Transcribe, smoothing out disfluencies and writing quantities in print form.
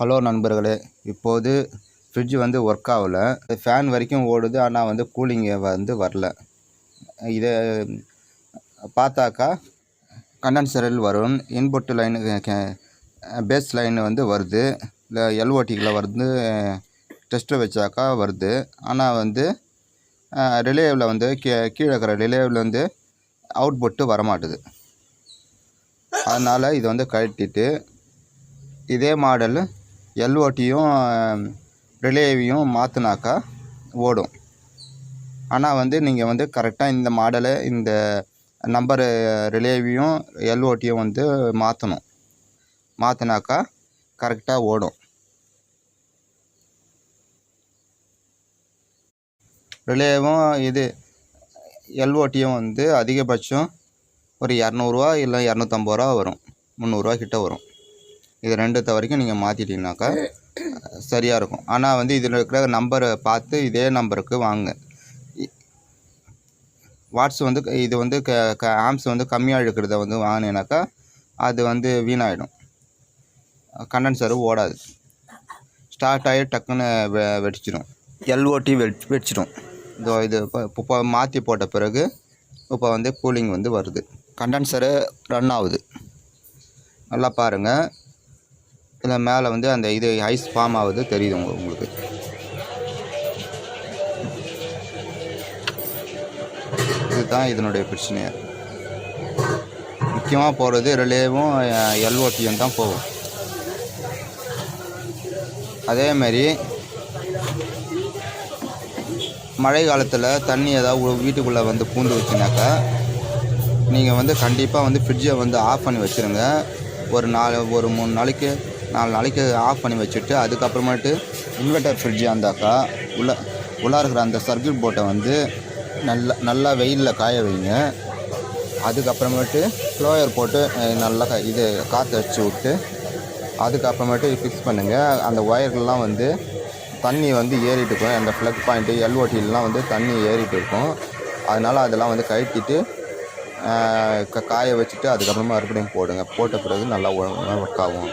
Hello நண்பர்களே, இப்போது fridge வந்து ஒர்க் ஆகல. ஃபேன் வரைக்கும் ஓடுது, ஆனால் வந்து கூலிங்கை வந்து வரல. இதை பார்த்தாக்கா கண்டென்சரில் வரும், இன்புட் லைனு பேஸ் லைன் வந்து வருது, இல்லை எல்ஓடிக்கில் வந்து டெஸ்ட்டில் வச்சாக்கா வருது. ஆனால் வந்து ரிலேவில் வந்து கீழே இருக்கிற ரிலேவில் வந்து அவுட்புட்டு வரமாட்டுது. அதனால் இது வந்து கழட்டிட்டு இதே மாடல் எல்ஓடியும் ரிலேவையும் மாற்றினாக்கா ஓடும். ஆனால் வந்து நீங்கள் வந்து கரெக்டாக இந்த மாடலை இந்த நம்பரு ரிலேவையும் எல்ஓடியும் வந்து மாற்றினாக்கா கரெக்டாக ஓடும். ரிலேவும் இது எல்ஓடியும் வந்து அதிகபட்சம் ஒரு 200 இல்லை 250 வரும், 300 கிட்ட வரும். இது ரெண்டு வரைக்கும் நீங்கள் மாற்றிட்டீங்கனாக்கா சரியாக இருக்கும். ஆனால் வந்து இதில் இருக்கிற நம்பரை பார்த்து இதே நம்பருக்கு வாங்க. வாட்ஸ் வந்து இது வந்து ஆம்ஸ் வந்து கம்மியாக இருக்கிறத வந்து வாங்கினீங்கனாக்கா அது வந்து வீணாகிடும், கண்டென்சரு ஓடாது, ஸ்டார்ட் ஆகி டக்குன்னு வெடிச்சிடும், எல்ஓடி வெடிச்சிடும். இது இப்போ மாற்றி போட்ட பிறகு இப்போ வந்து கூலிங் வந்து வருது, கண்டென்சரு ரன் ஆகுது. நல்லா பாருங்கள், இதில் மேலே வந்து அந்த இது ஐஸ் ஃபார்ம் ஆகுது தெரியுது உங்களுக்கு. இதுதான் இதனுடைய பிரச்சனை. முக்கியமாக போகிறது ரிலேவும் எல்ஓடியும் தான் போகும். அதேமாரி மழை காலத்தில் தண்ணி ஏதாவது வீட்டுக்குள்ளே வந்து பூந்து வச்சுனாக்கா நீங்கள் வந்து கண்டிப்பாக வந்து ஃப்ரிட்ஜை வந்து ஆஃப் பண்ணி வச்சுருங்க. ஒரு 3 நாளைக்கு 4 நாளைக்கு ஆஃப் பண்ணி வச்சுட்டு அதுக்கப்புறமேட்டு இன்வெர்ட்டர் ஃப்ரிட்ஜாக இருந்தாக்கா உள்ளே இருக்கிற அந்த சர்க்யூட் போர்ட்டை வந்து நல்லா வெயிலில் காய வைங்க. அதுக்கப்புறமேட்டு ஃப்ளோயர் போட்டு நல்லா இது காற்று அடிச்சு விட்டு அதுக்கப்புறமேட்டு ஃபிக்ஸ் பண்ணுங்கள். அந்த ஒயர்கள்லாம் வந்து தண்ணி வந்து ஏறிட்டு இருக்கும், அந்த ப்ளக் பாயிண்ட்டு எல்ஓடிலாம் வந்து தண்ணி ஏறிட்டு இருக்கும். அதனால் அதெல்லாம் வந்து கழட்டிட்டு காய வச்சுட்டு அதுக்கப்புறமா மறுபடியும் போடுங்க. போட்ட பிறகு நல்லா ஒர்க் ஆகும்.